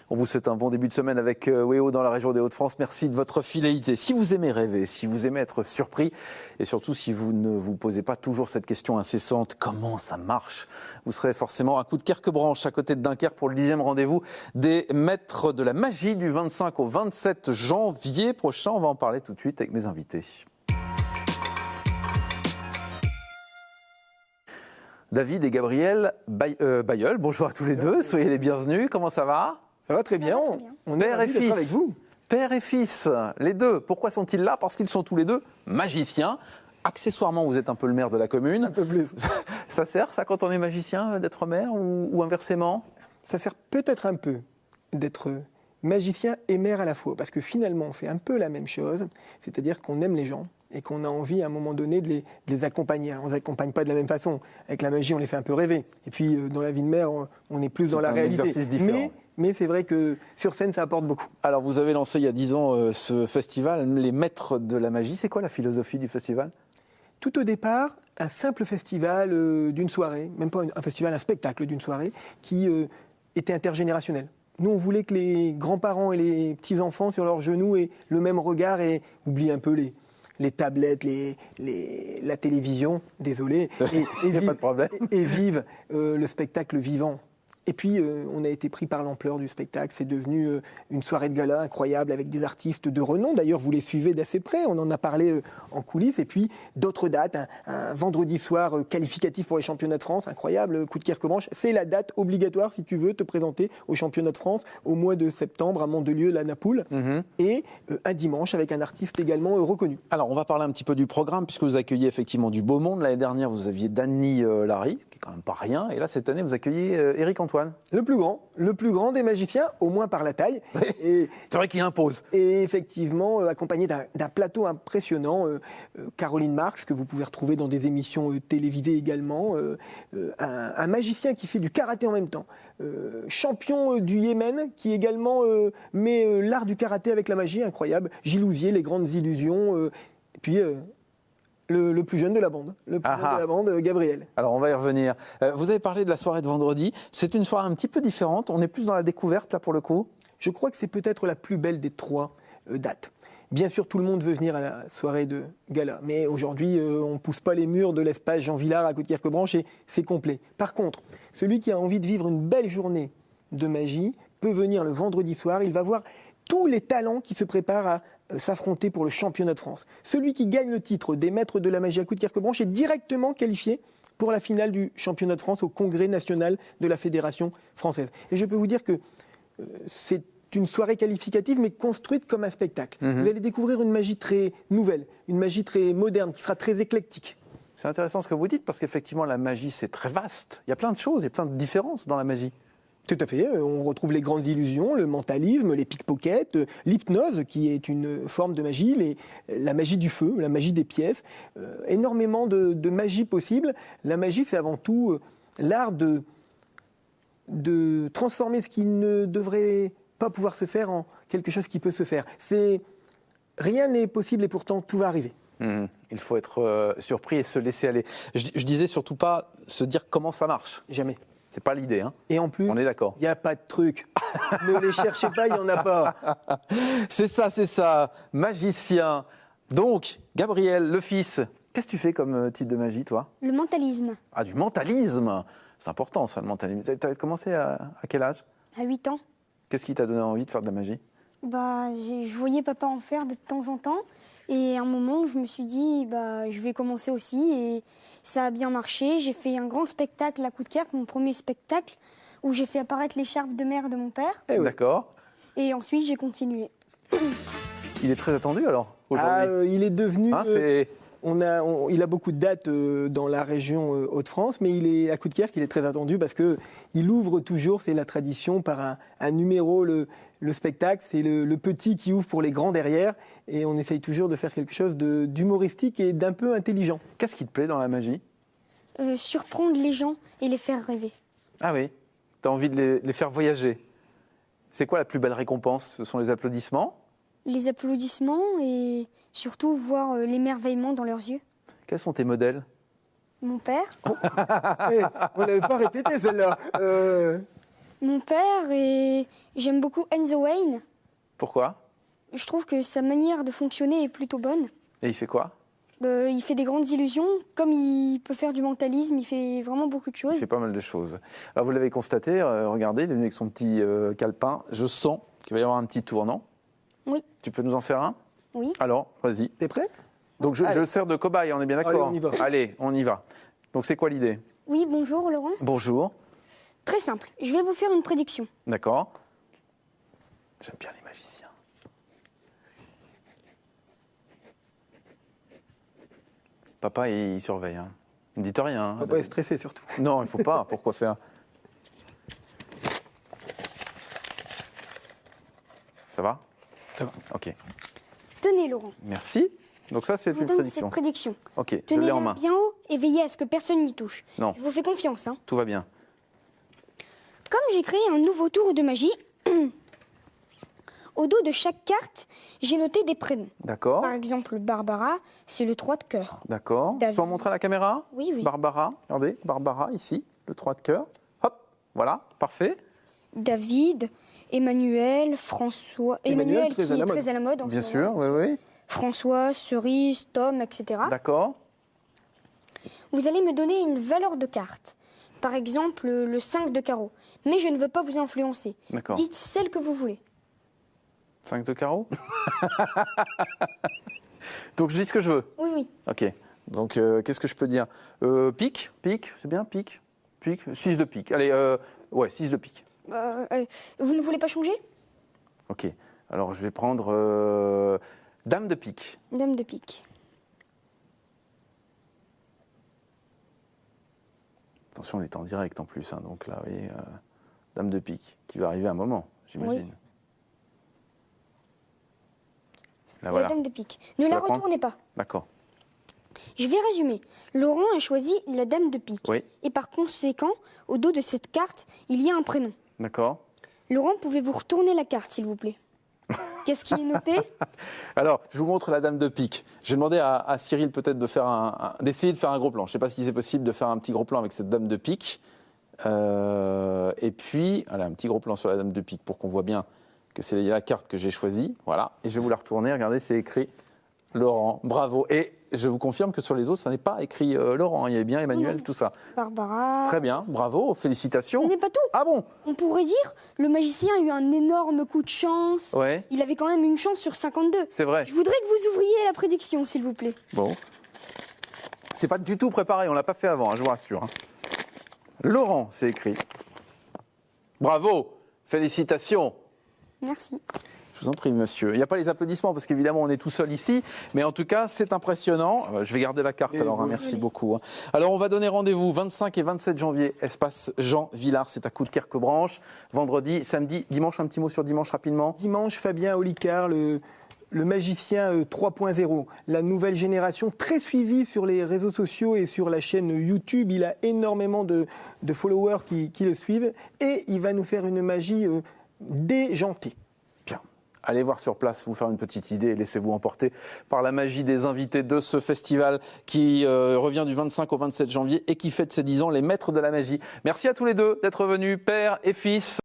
On vous souhaite un bon début de semaine avec WEO dans la région des Hauts-de-France. Merci de votre fidélité. Si vous aimez rêver, si vous aimez être surpris et surtout si vous ne vous posez pas toujours cette question incessante, comment ça marche? Vous serez forcément à coup de Querquebranche à côté de Dunkerque pour le 10e rendez-vous des maîtres de la magie du 25 au 27 janvier prochain. On va en parler tout de suite avec mes invités. David et Gabriel Bailleul, bonjour à tous les deux, soyez les bienvenus. Comment ça va? Ça va très bien. On est Père et fils avec vous. Père et fils, les deux. Pourquoi sont-ils là? Parce qu'ils sont tous les deux magiciens. Accessoirement, vous êtes un peu le maire de la commune. Un peu plus. Ça sert, ça, quand on est magicien, d'être maire ou inversement? Ça sert peut-être un peu d'être magicien et maire à la fois, parce que finalement, on fait un peu la même chose, c'est-à-dire qu'on aime les gens et qu'on a envie, à un moment donné, de les accompagner. Alors, on ne les accompagne pas de la même façon. Avec la magie, on les fait un peu rêver. Et puis, dans la vie de maire, on est plus dans la réalité. C'est un exercice différent. Mais c'est vrai que sur scène, ça apporte beaucoup. Alors, vous avez lancé il y a 10 ans ce festival, les Maîtres de la Magie. C'est quoi la philosophie du festival? Tout au départ, un simple festival d'une soirée, même pas un festival, un spectacle d'une soirée, qui était intergénérationnel. Nous, on voulait que les grands-parents et les petits-enfants, sur leurs genoux, aient le même regard et oublient un peu les tablettes, la télévision, désolé, et vivent le spectacle vivant. Et puis, on a été pris par l'ampleur du spectacle. C'est devenu une soirée de gala incroyable avec des artistes de renom. D'ailleurs, vous les suivez d'assez près. On en a parlé en coulisses. Et puis, d'autres dates. Un vendredi soir qualificatif pour les championnats de France. Incroyable, coup de Querquebranche. C'est la date obligatoire si tu veux te présenter aux championnats de France au mois de septembre à Mandelieu, la Napoule. Et un dimanche avec un artiste également reconnu. Alors, on va parler un petit peu du programme puisque vous accueillez effectivement du beau monde. L'année dernière, vous aviez Dany Larry, qui est quand même pas rien. Et là, cette année, vous accueillez Éric Antoine. Le plus grand des magiciens, au moins par la taille. C'est vrai qu'il impose. Et effectivement, accompagné d'un plateau impressionnant, Caroline Marx, que vous pouvez retrouver dans des émissions télévisées également, un magicien qui fait du karaté en même temps, champion du Yémen, qui également met l'art du karaté avec la magie, incroyable, Gilles Ouzier, Les Grandes Illusions, et puis... Le plus jeune de la bande, Gabriel. Alors on va y revenir. Vous avez parlé de la soirée de vendredi. C'est une soirée un petit peu différente. On est plus dans la découverte là pour le coup. Je crois que c'est peut-être la plus belle des trois dates. Bien sûr, tout le monde veut venir à la soirée de gala. Mais aujourd'hui, on ne pousse pas les murs de l'espace Jean Villard à côté de Querquebranche et c'est complet. Par contre, celui qui a envie de vivre une belle journée de magie peut venir le vendredi soir. Il va voir tous les talents qui se préparent à s'affronter pour le championnat de France. Celui qui gagne le titre des maîtres de la magie à coup de Querquebranche est directement qualifié pour la finale du championnat de France au congrès national de la Fédération française. Et je peux vous dire que c'est une soirée qualificative mais construite comme un spectacle. Vous allez découvrir une magie très nouvelle, une magie très moderne qui sera très éclectique. C'est intéressant ce que vous dites parce qu'effectivement la magie c'est très vaste. Il y a plein de choses, il y a plein de différences dans la magie. Tout à fait. On retrouve les grandes illusions, le mentalisme, les pickpockets, l'hypnose qui est une forme de magie, la magie du feu, la magie des pièces. Énormément de magie possible. La magie, c'est avant tout l'art de transformer ce qui ne devrait pas pouvoir se faire en quelque chose qui peut se faire. Rien n'est possible et pourtant tout va arriver. Il faut être surpris et se laisser aller. Je disais surtout pas se dire comment ça marche. Jamais. C'est pas l'idée, hein. Et en plus, on est d'accord. Il n'y a pas de truc. Ne les cherchez pas, il n'y en a pas. C'est ça. Magicien. Donc, Gabriel, le fils, qu'est-ce que tu fais comme type de magie, toi? Le mentalisme. Ah, du mentalisme. C'est important, ça, le mentalisme. Tu as commencé à quel âge? À 8 ans. Qu'est-ce qui t'a donné envie de faire de la magie? Je voyais papa en faire de temps en temps. Et à un moment, je me suis dit, je vais commencer aussi. Et ça a bien marché. J'ai fait un grand spectacle à Coudekerque, mon premier spectacle, où j'ai fait apparaître l'écharpe de mère de mon père. D'accord. Et ensuite, j'ai continué. Il est très attendu alors, aujourd'hui. Il est devenu... il a beaucoup de dates dans la région Hauts-de-France, mais il est à Coudekerque, il est très attendu parce qu'il ouvre toujours, c'est la tradition, par un numéro, le spectacle, c'est le petit qui ouvre pour les grands derrière, et on essaye toujours de faire quelque chose d'humoristique et d'un peu intelligent. Qu'est-ce qui te plaît dans la magie? Surprendre les gens et les faire rêver. Ah oui, tu as envie de les faire voyager. C'est quoi la plus belle récompense? Ce sont les applaudissements? Les applaudissements et surtout voir l'émerveillement dans leurs yeux. Quels sont tes modèles? Mon père. On n'avait pas répété celle-là. Mon père et J'aime beaucoup Enzo Wayne. Pourquoi? Je trouve que sa manière de fonctionner est plutôt bonne. Et il fait quoi? Il fait des grandes illusions, comme il peut faire du mentalisme, il fait vraiment beaucoup de Il choses. fait pas mal de choses. Alors vous l'avez constaté, regardez, il est venu avec son petit calepin. Je sens qu'il va y avoir un petit tournant. Oui. Tu peux nous en faire un? Oui. Alors, vas-y. T'es prêt? Donc je sers de cobaye, on est bien d'accord? Allez, on y va. Allez, on y va. Donc c'est quoi l'idée? Oui, bonjour Laurent. Bonjour. Très simple, je vais vous faire une prédiction. D'accord. J'aime bien les magiciens. Papa, il surveille. Hein. Ne dites rien. Hein. Faut pas être stressé surtout. Non, il ne faut pas. Pourquoi faire? Ça va? Ça va. Ok. Tenez Laurent, Merci. Donc ça, c'est je vous une donne prédiction. cette prédiction. Ok, je l'ai en Tenez-la main. bien haut et veillez à ce que personne n'y touche. Non, Je vous fais confiance. Hein. tout va bien. Comme j'ai créé un nouveau tour de magie, au dos de chaque carte, j'ai noté des prénoms. D'accord. Par exemple, Barbara, c'est le 3 de cœur. D'accord. Tu David. peux en montrer à la caméra? Oui, oui. Barbara, regardez, Barbara, ici, le 3 de cœur. Hop, voilà, parfait. David, Emmanuel, François. Emmanuel, Emmanuel très qui à est la mode. très à la mode. en Bien ce sûr, moment. oui, oui. François, Cerise, Tom, etc. D'accord. Vous allez me donner une valeur de carte. Par exemple, le 5 de carreau. Mais je ne veux pas vous influencer. D'accord. Dites celle que vous voulez. 5 de carreau. Donc je dis ce que je veux. Oui, oui. Ok. Donc qu'est-ce que je peux dire? Pique, pique, c'est bien, pique. Pique, 6 de pique. Allez, ouais, 6 de pique. Vous ne voulez pas changer? Ok. Alors je vais prendre dame de pique. Dame de pique. Attention, il est en direct en plus. Hein, donc là, oui, dame de pique, qui va arriver à un moment, j'imagine. Oui. Là, voilà. La dame de pique. Ne Je la la prends retournez pas. D'accord. Je vais résumer. Laurent a choisi la dame de pique. Oui. Et par conséquent, au dos de cette carte, il y a un prénom. D'accord. Laurent, pouvez-vous retourner la carte, s'il vous plaît? Qu'est-ce qui est noté? Alors, je vous montre la dame de pique. J'ai demandé à Cyril peut-être de faire d'essayer de faire un gros plan. Je ne sais pas si c'est possible de faire un petit gros plan avec cette dame de pique. Et puis, voilà, un petit gros plan sur la dame de pique pour qu'on voit bien que c'est la carte que j'ai choisie. Voilà. Et je vais vous la retourner. Regardez, c'est écrit Laurent. Bravo. Et je vous confirme que sur les autres, ça n'est pas écrit Laurent. Il y avait bien Emmanuel, Non. tout ça. Barbara. Très bien. Bravo. Ce Félicitations. n'est pas tout. Ah bon? On pourrait dire, le magicien a eu un énorme coup de chance. Ouais, Il avait quand même une chance sur 52. c'est vrai. Je voudrais que vous ouvriez la prédiction, s'il vous plaît. Bon. C'est pas du tout préparé, on l'a pas fait avant, hein, je vous rassure. Hein. Laurent, c'est écrit. Bravo, félicitations. Merci. Je vous en prie, monsieur. Il n'y a pas les applaudissements parce qu'évidemment, on est tout seul ici. Mais en tout cas, c'est impressionnant. Je vais garder la carte Et alors, hein, vous- merci beaucoup. Hein. Alors, on va donner rendez-vous 25 et 27 janvier, espace Jean Villard, c'est à Coudekerque-Branche. Vendredi, samedi, dimanche, un petit mot sur dimanche rapidement. Dimanche, Fabien Olicard, le magicien 3.0, la nouvelle génération, très suivie sur les réseaux sociaux et sur la chaîne YouTube. Il a énormément de followers qui le suivent et il va nous faire une magie déjantée. Bien. Allez voir sur place, vous faire une petite idée et laissez-vous emporter par la magie des invités de ce festival qui revient du 25 au 27 janvier et qui fête ses 10 ans, les maîtres de la magie. Merci à tous les deux d'être venus, père et fils.